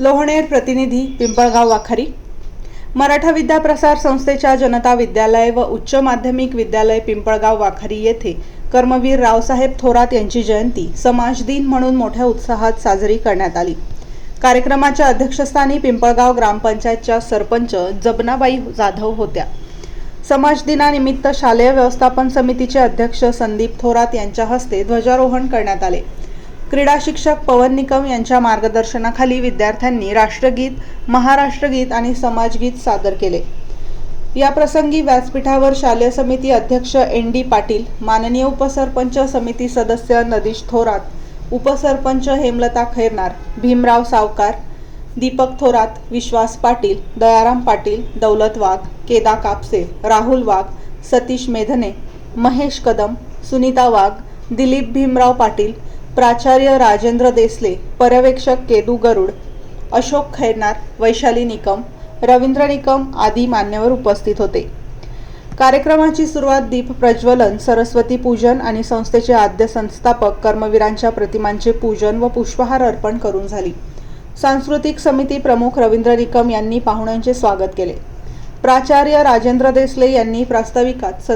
लोहणेर प्रतिनिधी पिंपळगाव वाखारी। मराठा विद्याप्रसार संस्थेच्या जनता विद्यालय व उच्च माध्यमिक विद्यालय पिंपळगाव वाखारी येथे कर्मवीर रावसाहेब थोरात यांची जयंती समाज दिन म्हणून मोठ्या उत्साहात साजरी करण्यात आली। कार्यक्रमाच्या अध्यक्षस्थानी पिंपळगाव ग्रामपंचायतच्या सरपंच जबनाबाई जाधव होत्या। समाज दिनानिमित्त शालेय व्यवस्थापन समितीचे अध्यक्ष संदीप थोरात यांच्या हस्ते ध्वजारोहण करण्यात आले। क्रीडा शिक्षक पवन निकम यांच्या मार्गदर्शनाखाली विद्यार्थ्यांनी राष्ट्रगीत, महाराष्ट्रगीत आणि समाजगीत सादर केले। या प्रसंगी व्यासपीठावर शालेय समिती अध्यक्ष एन.डी. पाटील, माननीय उपसरपंच समिती सदस्य नदीश थोरात, उपसरपंच हेमलता खैरनार, भीमराव सावकार, दीपक थोरात, विश्वास पाटील, दयाराम पाटील, दौलत वाघ, केदा कापसे, राहुल वाघ, सतीश मेधने, महेश कदम, सुनीता वाघ, दिलीप भीमराव पाटील, प्राचार्य राजेंद्र देसले, पर्यवेक्षक केदू गरुड, अशोक खैरनार, वैशाली निकम, रवींद्र निकम आदी मान्यवर उपस्थित होते। कार्यक्रमाची सुरुवात दीप प्रज्वलन, सरस्वती पूजन आणि संस्थेचे आद्य संस्थापक कर्मवीरांच्या प्रतिमांचे पूजन व पुष्पहार अर्पण करून झाली। सांस्कृतिक समिती प्रमुख रवींद्र निकम यांनी पाहुण्यांचे स्वागत केले। प्राचार्य राजेंद्र देसले यांनी प्रास्ताविकात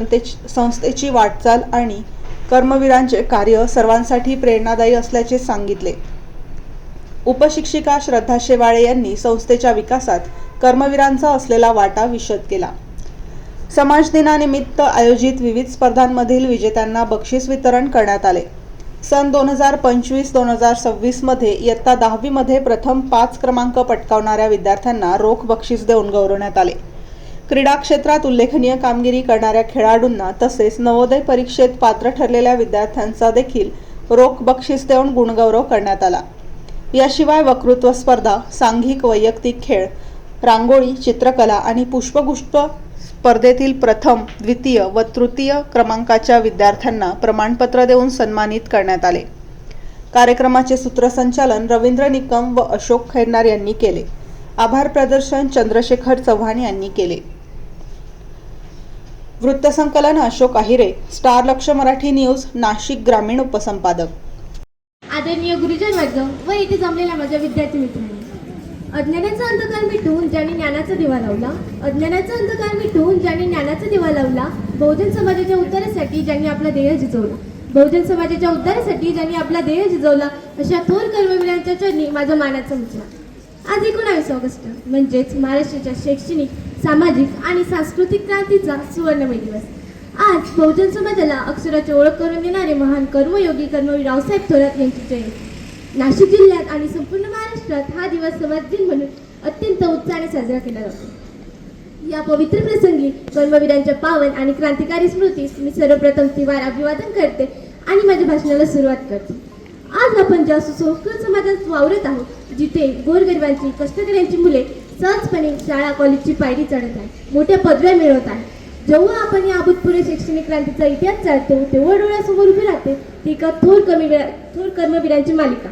संस्थेची वाटचाल आणि कर्मवीरांचे कार्य सर्वांसाठी प्रेरणादायी असल्याचे सांगितले। उपशिक्षिका श्रद्धा शेवाळे यांनी संस्थेच्या विकासात कर्मवीरांचा असलेला वाटा विशद केला। समाज दिनानिमित्त आयोजित विविध स्पर्धांमधील विजेत्यांना बक्षीस वितरण करण्यात आले। सन 2025-2026 मध्ये इयत्ता 10वी मध्ये प्रथम 5 क्रमांक पटकावणाऱ्या विद्यार्थ्यांना रोख बक्षीस देऊन गौरवण्यात आले। क्रीडा क्षेत्रात उल्लेखनीय कामगिरी करणाऱ्या खेळाडूंना तसेच नवोदय परीक्षेत पात्र ठरलेल्या विद्यार्थ्यांचा देखील रोख बक्षीस देऊन गुणगौरव करण्यात आला। याशिवाय वक्तृत्व स्पर्धा, सांघिक वैयक्तिक खेळ, रांगोळी, चित्रकला आणि पुष्पगुच्छ स्पर्धेतील प्रथम, द्वितीय व तृतीय क्रमांकाच्या विद्यार्थ्यांना प्रमाणपत्र देऊन सन्मानित करण्यात आले। कार्यक्रमाचे सूत्रसंचालन रवींद्र निकम व अशोक खैरनार यांनी केले। आभार प्रदर्शन चंद्रशेखर चव्हाण यांनी केले। वृत्तसंकलन अशोक आहिरे, स्टार लक्ष मराठी न्यूज, नाशिक ग्रामीण उपसंपादक। आदरणीय गुरुजन वर्ग व इथे जमलेल्या माझ्या विद्यार्थी मित्रांनो, अज्ञानाचा अंधकार मिटवून ज्यांनी ज्ञानाचा दिवा लावला, अज्ञानाचा अंधकार मिटवून ज्यांनी ज्ञानाचा दिवा लावला, बहुजन समाजाच्या उद्धारासाठी ज्यांनी आपला देह झिजवला, बहुजन समाजाच्या उद्धारासाठी ज्यांनी आपला देह झिजवला, अशा थोर कर्मवीरांच्या चरणी माझा मानाचा उचला। आज 19 ऑगस्ट म्हणजेच महाराष्ट्राच्या शैक्षणिक, सामाजिक आणि सांस्कृतिक क्रांतीचा सुवर्णमय दिवस। आज बहुजन समाजाला अक्षराची ओळख करून देणारे महान कर्मयोगी कर्मवीर रावसाहेब थोरात यांची जयंती नाशिक जिल्ह्यात आणि संपूर्ण महाराष्ट्रात हा दिवस समाज दिन म्हणून अत्यंत उत्साहाने साजरा केला जातो। या पवित्र प्रसंगी कर्मवीरांच्या पावन आणि क्रांतिकारी स्मृतीस मी सर्वप्रथम तिवार अभिवादन करते आणि माझ्या भाषणाला सुरुवात करते। आज आपण ज्या सुसंस्कृत समाजात वावरत आहोत, जिथे गोरगरिबांची, कष्टकऱ्यांची मुले सहजपणे शाळा कॉलेजची पायरी चढत आहेत, मोठ्या पदव्या मिळवत आहेत। जेव्हा आपण या अभूतपूर्व शैक्षणिक क्रांतीचा इतिहास चालतो, तेव्हा डोळ्यासमोर उभी राहते ती एका थोर कर्मवीरांची मालिका।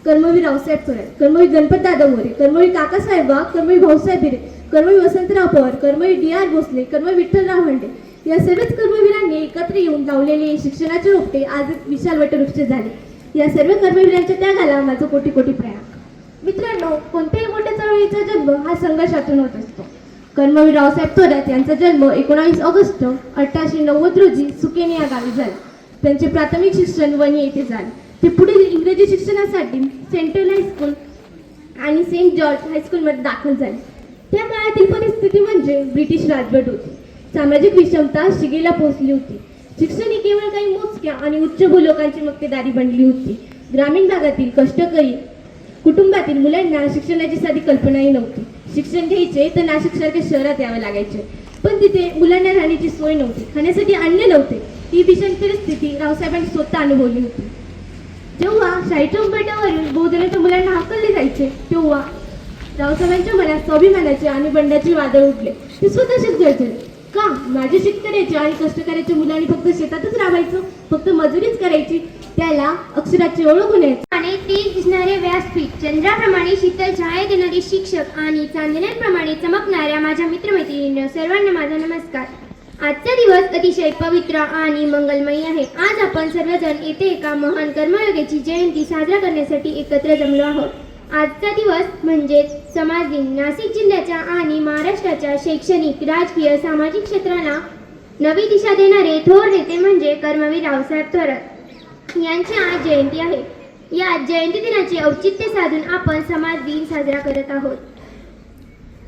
कर्मवीर रावसाहेब थोरात, कर्मवीर गणपतदादा मोरे, कर्मवीर काकासाहेब वाघ, कर्मवीर भाऊसाहेब बिरे, कर्मवीर वसंतराव पवार, कर्मवीर डी.आर. भोसले, कर्मवीर विठ्ठलराव हंडे या सर्वच कर्मवीरांनी एकत्र येऊन लावलेले शिक्षणाचे रोपटे आज एक विशाल वटवृक्ष झाले। या सर्व कर्मवीरांच्या त्यागाला माझं कोटी कोटी प्रणाम। मित्रांनो, कोणत्याही मोठ्या चळवळीचा जन्म हा संघर्षातून होत असतो। कर्मवीर रावसाहेब थोरात यांचा जन्म 19 ऑगस्ट 1890 रोजी सुकेने या गावी झाला। त्यांचे प्राथमिक शिक्षण वणी येथे झाले। ते पुढे इंग्रजी शिक्षणासाठी सेंट्रल हायस्कूल आणि सेंट जॉर्ज हायस्कूलमध्ये दाखल झाले। त्या काळातील परिस्थिती म्हणजे ब्रिटिश राजवट होती। सामाजिक विषमता शिगेला पोहोचली होती। शिक्षण ही केवळ काही मोजक्या आणि उच्चभू लोकांची मक्तेदारी बनली होती। ग्रामीण भागातील कष्टकरी कुटुंबातील मुलांना शिक्षणाची साधी कल्पनाही नव्हती। शिक्षण घ्यायचे तर नाशिकसारख्या शहरात यावे लागायचे, पण तिथे मुलांना राहण्याची सोय नव्हती, खाण्यासाठी अन्न नव्हते। ही भीषण परिस्थिती रावसाहेबांनी स्वतः अनुभवली होती। जेव्हा शाळेच्या उंबरठ्यावरून बहुजनाच्या मुलांना हाकलले जायचे, तेव्हा रावसाहेबांच्या मनात स्वाभिमानाचे आणि बंडाचे वादळ उठले। ते स्वतःशीच गरजले, का माझ्या शेतकऱ्याच्या आणि कष्टकऱ्याच्या मुलांनी फक्त शेतातच राहायचं, फक्त मजुरीच करायची, त्याला अक्षराची ओळख होण्याची आणि तेज दिसणारे व्यासपीठ, चंद्राप्रमाणे शीतल छाया देणारे शिक्षक आणि चांदण्याप्रमाणे चमकणाऱ्या माझ्या मित्रमैत्रिणींनो, सर्वांना माझा नमस्कार। आजचा दिवस अतिशय पवित्र आणि मंगलमय आहे। आज आपण सर्वजण येथे एका महान कर्मयोगीची जयंती साजरा करण्यासाठी एकत्र जमलो आहोत। आजचा दिवस म्हणजे समाज दिन नाशिक जिल्ह्याच्या आणि महाराष्ट्राच्या शैक्षणिक, राजकीय, सामाजिक क्षेत्राला नवी दिशा देणारे थोर नेते म्हणजे कर्मवीर रावसाहेब थोरात यांची आज जयंती आहे. या जयंती दिनाचे औचित्य साधून आपण समाज दिन साजरा करत आहोत.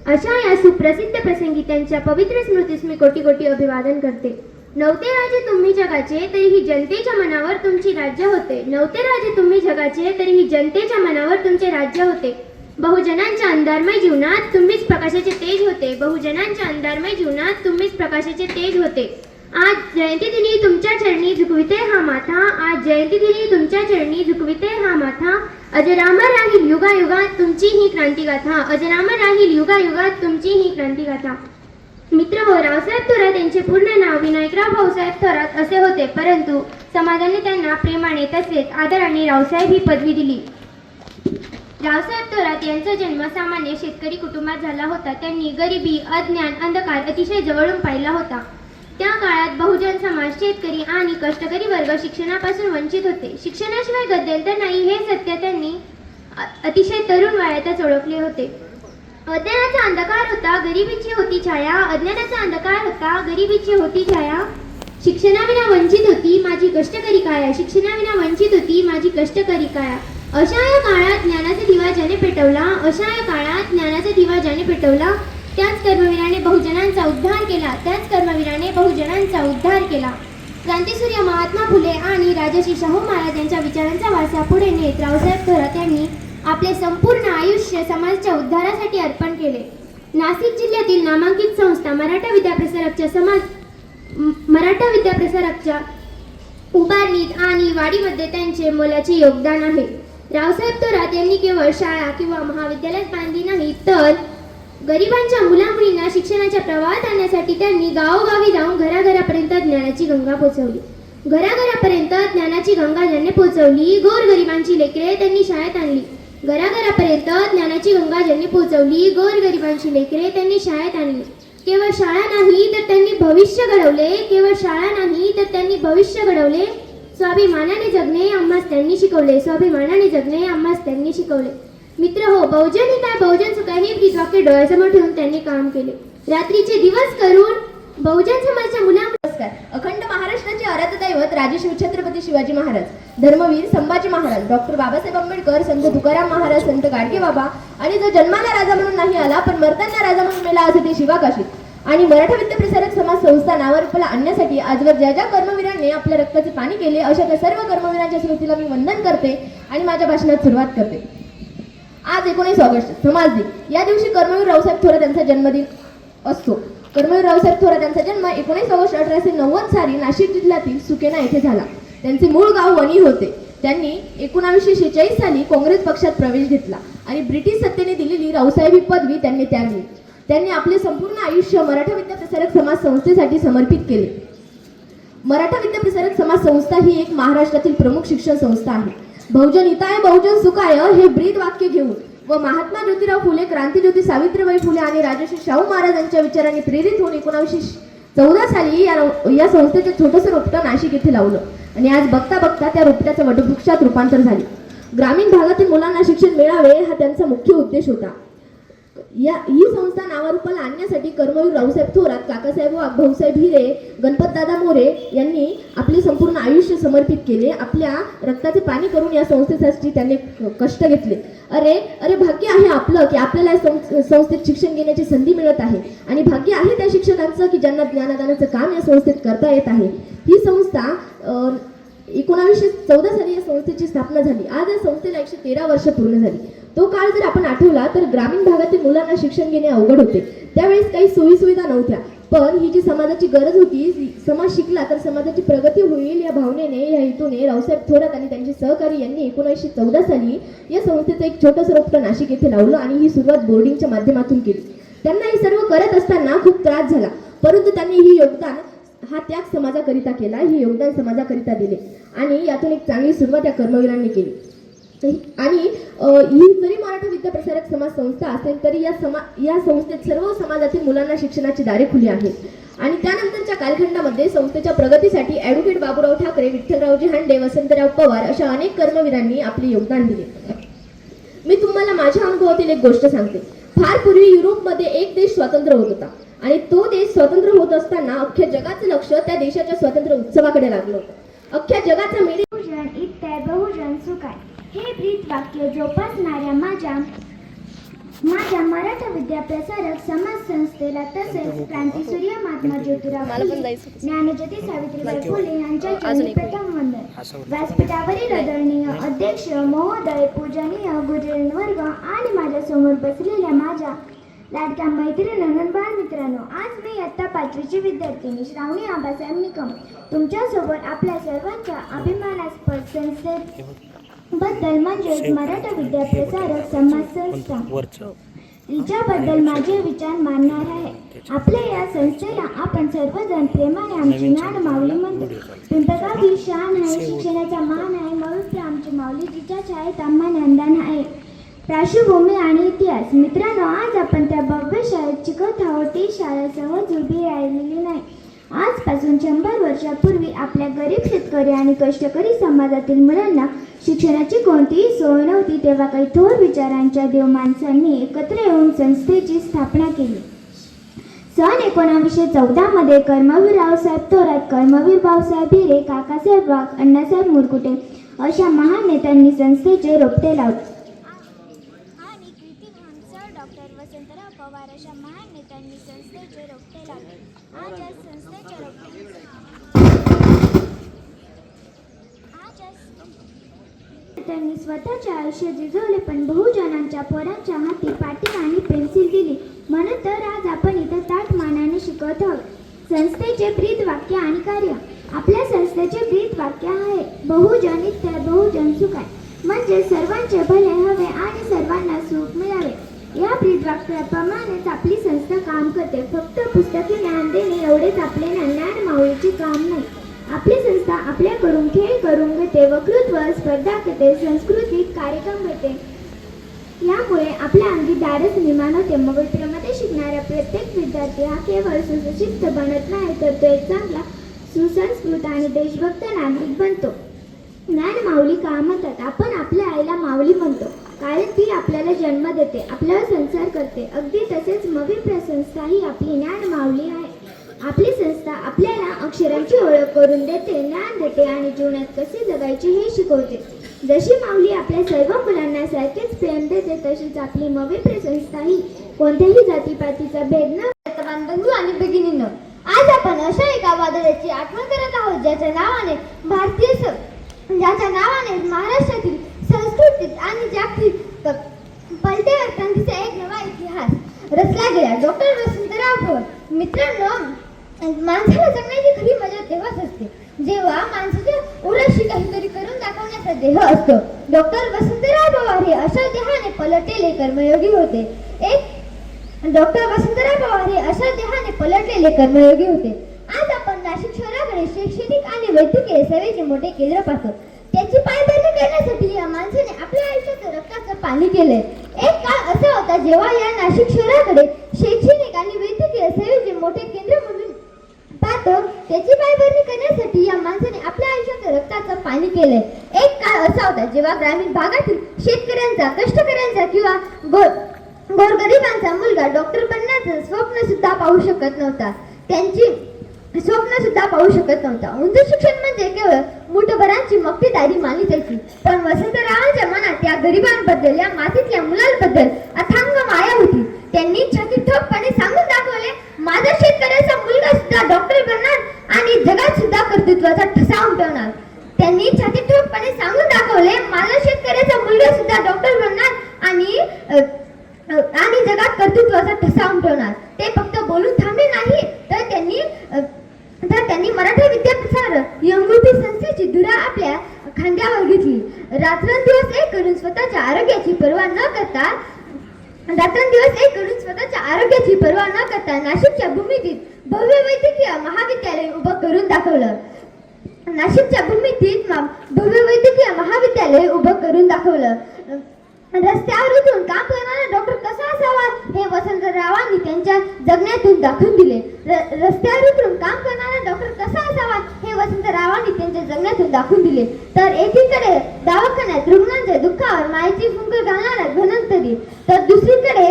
अशा या सुप्रसिद्ध प्रसंगी त्यांच्या पवित्र स्मृतीस मी कोटी कोटी अभिवादन करते. नव्हते राजे तुम्ही जगाचे तरीही जनतेच्या मनावर तुमची राज्य होते. नव्हते राजे तुम्ही जगाचे तरीही जनतेच्या मनावर तुमचे राज्य होते. बहुजनांच्या अंधारमय जीवनात तुम्हीच प्रकाशाचे तेज होते. बहुजनांच्या अंधारमय जीवनात तुम्हीच प्रकाशाचे तेज होते. आज जयंतीदिनी तुमच्या चरणी झुकविते हा माथा. आज जयंतीदिनी तुमच्या चरणी झुकविते हा माथा. अजरामर राहील युगायुगात तुमची ही क्रांतिगाथा. अजरामर राहील युगायुगात तुमची ही क्रांतिगाथा. मित्र हो, रावसाहेब थोरात यांचे पूर्ण नाव विनायकराव भाऊसाहेब थोरात असे होते, परंतु समाजाने त्यांना प्रेमाने तसेच आदराने रावसाहेब ही पदवी दिली. रावसाहेब थोरात यांचा जन्म सामान्य शेतकरी कुटुंबात झाला होता. त्यांनी गरिबी, अज्ञान, अंधकार अतिशय जवळून पाहिला होता. त्या काळात बहुजन समाज, शेतकरी आणि कष्टकरी वर्ग शिक्षणापासून वंचित होते. शिक्षणाशिवाय गत्यंतर नाही हे सत्य त्यांनी अतिशय तरुण वयातच ओळखले होते. अज्ञानाचा अंधकार होता, गरिबीची होती छाया. अज्ञानाचा अंधकार होता, गरिबीची होती छाया. शिक्षणाविना वंचित होती माझी कष्टकरी काया. शिक्षणाविना वंचित होती माझी कष्टकरी काया. अशा या काळात ज्ञानाचा दिवा ज्याने पेटवला. अशा या काळात ज्ञानाचा दिवा ज्याने पेटवला. त्याच कर्मवीराने बहुजनांचा उद्धार केला. त्याच कर्मवीराने बहुजनांचा उद्धार केला. क्रांतिसूर्य महात्मा फुले आणि राजर्षी शाहू महाराज यांच्या विचारांचा वारसा पुढे नेत रावसाहेब थोरात यांनी आपले संपूर्ण आयुष्य समाजाच्या उद्धारासाठी अर्पण केले. नाशिक जिल्ह्यातील नामांकित संस्था मराठा विद्याप्रसारकच्या उभारणीत आणि वाढीमध्ये त्यांचे मोलाचे योगदान आहे. रावसाहेब थोरात यांनी केवळ शाळा किंवा महाविद्यालयात बांधली नाही, तर गरिबांच्या मुलामुलींना शिक्षणाच्या प्रवाहात आणण्यासाठी त्यांनी गावोगावी जाऊन घराघरापर्यंत ज्ञानाची गंगा पोचवली. घराघरापर्यंत ज्ञानाची गंगा ज्यांनी पोचवली, गोरगरिबांची लेकरे त्यांनी शाळेत आणली. घराघरापर्यंत ज्ञानाची गंगा ज्यांनी पोचवली, गोरगरिबांची लेकरे त्यांनी शाळेत आणली. केवळ शाळा नाही तर त्यांनी भविष्य घडवले. केवळ शाळा नाही तर त्यांनी भविष्य घडवले. स्वाभिमानाने जगणे आम्हास त्यांनी शिकवले. स्वाभिमानाने जगणे आम्हास त्यांनी शिकवले. मित्र हो, बहुजन हिताय बहुजन सुखाय हे गीतवाक्य डोळ्यासमोर ठेवून त्यांनी काम केले. रात्रीचे दिवस करून बहुजन समाजाच्या मुलांना अखंड महाराष्ट्राचे आराध्य दैवत राजे शिवछत्रपती शिवाजी महाराज, धर्मवीर संभाजी महाराज, डॉक्टर बाबासाहेब आंबेडकर, संत तुकाराम महाराज, संत गाडगे बाबा आणि जो जन्माला राजा म्हणून नाही आला पण मरताना राजा म्हणून मेला असे ते शिवाकाशीत आणि मराठा विद्याप्रसारक समाज संस्था नावारूपाला आणण्यासाठी आजवर ज्या ज्या कर्मवीरांनी आपल्या रक्ताचे पाणी केले अशा त्या सर्व कर्मवीरांच्या स्मृतीला मी वंदन करते आणि माझ्या भाषणात सुरुवात करते. आज 19 ऑगस्ट समाज दिन. या दिवशी कर्मवीर रावसाहेब थोरात यांचा जन्मदिन असतो. कर्मवीर रावसाहेब थोरात यांचा जन्म 19 ऑगस्ट 1890 साली नाशिक जिल्ह्यातील सुकेना येथे झाला. त्यांचे मूळ गाव वणी होते. त्यांनी 1946 साली काँग्रेस पक्षात प्रवेश घेतला आणि ब्रिटिश सत्तेने दिलेली रावसाहेब ही पदवी त्यांनी त्यागली. त्यांनी आपले संपूर्ण आयुष्य मराठा विद्याप्रसारक समाज संस्थेसाठी समर्पित केले. मराठा विद्याप्रसारक समाज संस्था ही एक महाराष्ट्रातील प्रमुख शिक्षण संस्था आहे. बहुजन हिताय बहुजन सुखाय हे ब्रीद वाक्य घेऊन व महात्मा ज्योतिराव फुले, क्रांतिज्योती सावित्रीबाई फुले आणि राजर्षी शाहू महाराजांच्या विचारांनी प्रेरित होऊन 1914 साली या संस्थेचे छोटंसं रोपटं नाशिक येथे लावलं आणि आज बघता बघता त्या रोपट्याचं वटवृक्षात रूपांतर झाले. ग्रामीण भागातील मुलांना शिक्षण मिळावे हा त्यांचा मुख्य उद्देश होता. ही संस्था नावारूपाला आणण्यासाठी कर्मवीर रावसाहेब थोरात, काकासाहेब वाघ, भाऊसाहेब हिरे, गणपतदादा मोरे यांनी आपले संपूर्ण आयुष्य समर्पित केले. आपल्या रक्ताचे पाणी करून या संस्थेसाठी त्यांनी कष्ट घेतले. अरे भाग्य आहे आपलं की आपल्याला संस्थेत शिक्षण घेण्याची संधी मिळत आहे आणि भाग्य आहे त्या शिक्षकांचं की ज्यांना ज्ञानदानाचं काम या संस्थेत करता येत आहे. ही संस्था 1914 साली या संस्थेची स्थापना झाली. आज या संस्थेला 113 वर्ष पूर्ण झाली. तो काळ जर आपण आठवला तर ग्रामीण भागातील मुलांना शिक्षण घेणे अवघड होते. त्यावेळेस काही सोयीसुविधा नव्हत्या, पण ही जी समाजाची गरज होती, समाज शिकला तर समाजाची प्रगती होईल या भावनेने, या हेतूने रावसाहेब थोरात आणि त्यांचे सहकारी यांनी 1914 साली या संस्थेचं एक छोटंसं रोपटं नाशिक येथे लावलं आणि ही सुरुवात बोर्डिंगच्या माध्यमातून केली. त्यांना हे सर्व करत असताना खूप त्रास झाला, परंतु त्यांनी हा त्याग समाजाकरिता केला, हे योगदान समाजाकरिता दिले आणि यातून एक चांगली सुरुवात या कर्मवीरांनी केली. आणि ही जरी मराठा विद्याप्रसारक समाज संस्था असेल तरी या संस्थेत सर्व समाजातील मुलांना शिक्षणाची दारे खुली आहेत आणि त्यानंतरच्या कालखंडामध्ये संस्थेच्या प्रगतीसाठी ॲडव्होकेट बाबूराव ठाकरे, विठ्ठलरावजी हांडे, वसंतराव पवार अशा अनेक कर्मवीरांनी आपले योगदान दिले. मी तुम्हाला माझ्या अनुभवातील एक गोष्ट सांगते. फार पूर्वी युरोपमध्ये एक देश स्वतंत्र होत होता आणि तो देश स्वतंत्र होत असताना अख्ख्या जगाचं लक्ष त्या देशाच्या स्वातंत्र्य उत्सवाकडे लागलं होतं. अख्ख्या जगाचा मेळे बहुजन इत्तर बहुजन सुखाय हे ब्रीद वाक्य जोपासणाऱ्या माझ्या मराठा विद्याप्रसारक समाज संस्थेला तसेच क्रांतीसूर्य महात्मा ज्योतिराव फुले, ज्ञानज्योती सावित्रीबाई फुले यांच्या चरणी प्रथम वंदन. व्यासपीठावरील आदरणीय अध्यक्ष महोदय, पूजनीय गुरुजन वर्ग आणि माझ्या समोर बसलेल्या माझ्या लाडक्या मैत्रिणी बाळमित्रांनो, आज मी इयत्ता 5वीची विद्यार्थिनी श्रावणी आबासाहेब निकम तुमच्यासोबत आपल्या सर्वांच्या अभिमानास्पद संस्थेबद्दल म्हणजेच मराठा विद्याप्रसारक समाज संस्था हिच्याबद्दल माझे विचार मांडणार आहे. आपल्या या संस्थेला आपण सर्वजण प्रेमाने आमची नाड माऊली म्हणतो. पिंपळगाव ही शान आहे, शिक्षणाचा मान आहे, मविप्र आमची माऊली जिच्या छायेत आम्हा नंदन आहे. पार्श्वभूमी आणि इतिहास. मित्रांनो, आज आपण त्या भव्य शाळेत शिकत आहोत. ती शाळा सहज उभी राहिलेली नाही. आजपासून 100 वर्षापूर्वी आपल्या गरीब शेतकरी आणि कष्टकरी समाजातील मुलांना शिक्षणाची कोणतीही सोय नव्हती. तेव्हा काही थोर विचारांच्या देव माणसांनी एकत्र येऊन संस्थेची स्थापना केली. सन 1914 मध्ये कर्मवीर रावसाहेब थोरात, कर्मवीर भाऊसाहेब हिरे, काकासाहेब वाघ, अण्णासाहेब मुरकुटे अशा महान नेत्यांनी संस्थेचे रोपटे लावले. आणि कीर्तिमान सर डॉक्टर वसंतराव पवार अशा महान नेत्यांनी संस्थेचे रोपटे लावले. आज या संस्थेच्या त्यांनी स्वतःचे आयुष्य झिजवले, पण बहुजनांच्या पोरांच्या हाती पाटी आणि पेन्सिल दिली. म्हणून तर आज आपण इथं ताठ मानाने शिकत आहोत. संस्थेचे ब्रीद वाक्य आणि कार्य. आपल्या संस्थेचे ब्रीद वाक्य आहे बहुजन इत्तर बहुजन सुखाय, म्हणजे सर्वांचे भले हवे आणि सर्वांना सुख मिळावे. या ब्रीद वाक्याप्रमाणेच आपली संस्था काम करते. फक्त पुस्तकी ज्ञान देणे एवढेच आपले ज्ञान माऊलीचे काम नाही. आपली संस्था आपल्याकडून खेळ करून घेते, वक्तृत्व स्पर्धा घेते, सांस्कृतिक कार्यक्रम घेते. यामुळे आपल्या अंगी धाडस निर्माण होते. मविप्रमध्ये शिकणारा प्रत्येक विद्यार्थी हा केवळ सुशिक्षित बनत नाही, तर तो एक चांगला सुसंस्कृत आणि देशभक्त नागरिक बनतो. ज्ञान माऊली का म्हणतात? आपण आपल्या आईला माऊली म्हणतो कारण ती आपल्याला जन्म देते, आपल्यावर संसार करते. अगदी तसेच मविप्र संस्था ही आपली ज्ञान माऊली आहे. आपली संस्था आपल्याला अक्षरांची ओळख करून देते, ज्ञान देते आणि जीवनात कसे जगायचे हे शिकवते. जशी माऊली आपल्या सर्व मुलांना सारखेच प्रेम देते, तशीच आपली मविप्र संस्था ही कोणत्याही जातीपातीचा भेद न करता बंधू आणि भगिनींनो, आज आपण अशा एका वादळाची आठवण करत आहोत ज्याच्या नावाने महाराष्ट्रातील संस्कृतीत आणि जागतिक पलट्यावर क्रांतीचा एक नवा इतिहास रचला गेला. डॉक्टर वसंतराव पवार. मित्रांनो, माणसाला जगण्याची खरी मजा तेव्हाच असते जेव्हा माणसाच्या उराशी काहीतरी करून दाखवण्याचा देह असतो. डॉक्टर वसंतराव पवार हे अशा देहाने पलटलेले कर्मयोगी होते. आज आपण नाशिक शहराकडे शैक्षणिक आणि वैद्यकीय सेवेचे मोठे केंद्र पाहतो. त्याची पायभरणी करण्यासाठी या माणसाने आपल्या आयुष्याचं रक्ताचं पाणी केले. एक काळ असा होता जेव्हा या नाशिक शहराकडे शैक्षणिक आणि वैद्यकीय सेवेचे मोठे केंद्र म्हणून पाहतो. त्याची पायभरणी करण्यासाठी या माणसाने आपल्या आयुष्याचं रक्ताचं पाणी केले. एक काळ असा होता जेव्हा ग्रामीण भागातील शेतकऱ्यांचा, कष्टकऱ्यांचा किंवा गोरगरिबांचा मुलगा डॉक्टर बनण्याचं स्वप्न सुद्धा पाहू शकत नव्हता. उच्च शिक्षण म्हणजे केवळ मुठभरांची मक्तेदारी मानली जायची. पण वसंतरावांच्या मनात या गरिबांबद्दल, या मातीतल्या मुलांबद्दल अथांग माया होती. त्यांनी छाती ठोकपणे सांगून दाखवले, माझा शेतकऱ्याचा मुलगा सुद्धा डॉक्टर बनणार आणि जगात सुद्धा कर्तृत्वाचा ठसा उमटवणार. त्यांनी छाती ठोकपणे सांगून दाखवले, माझा शेतकऱ्याचा मुलगा सुद्धा डॉक्टर बनणार आणि जगात कर्तृत्वाचा ठसा उमटवणार. ते फक्त बोलून थांबले नाही, तर त्यांनी मराठा विद्याप्रसार यंगुपी संस्थेची धुरा आपल्या खांद्यावर घेतली. रात्रंदिवस एक करून स्वतःच्या आरोग्याची पर्वा न करता नाशिकच्या भूमीतीत भव्य वैद्यकीय महाविद्यालय उभं करून दाखवलं. रस्त्यावर उतरून काम करणारा डॉक्टर कसा असावा हे वसंतरावांनी त्यांच्या जगण्यातून दाखवून दिले. तर एकीकडे दवाखान्यात रुग्णांचे दुःख धर्मावर मायेची फुंकर घालणाऱ्या धनंतरी, तर दुसरीकडे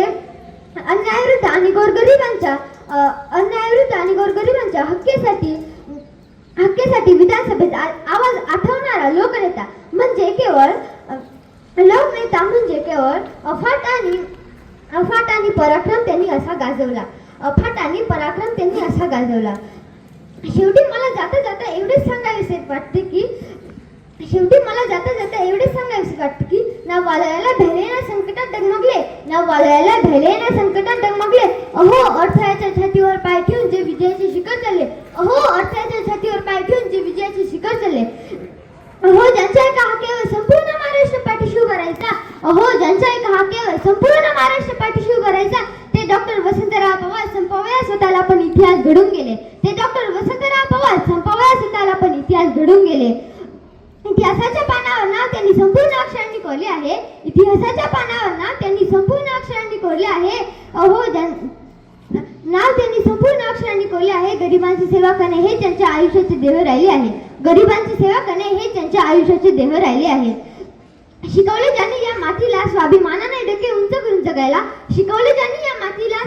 अन्यायविरुद्ध आणि गोरगरिबांच्या हक्केसाठी विधानसभेत आवाज आठवणारा लोकनेता म्हणजे केवळ अफाट आणि पराक्रम त्यांनी असा गाजवला. शेवटी मला जाता जाता एवढेच सांगावेसे वाटते की ना वादळाला भैलेना संकटात डगमगले, अहो अडथळ्याच्या छातीवर पाय ठेवून जे विजयाचे शिखर चढले, अहो ज्यांच्या एका हाकेवर संपूर्ण महाराष्ट्र पाठीशी उभा राहायचा, ते डॉक्टर वसंतराव पवार संपवया स्वतःला पण इतिहास घडून गेले. इतिहासाच्या पानावर नाव त्यांनी संपूर्ण अक्षरांनी कोरले आहे. गरिबांची सेवा करणे हे त्यांच्या आयुष्याचे ध्येय राहिले आहे. शिकवले ज्यांनी या मातीला स्वाभिमानाने डोके उंच करून जगायला,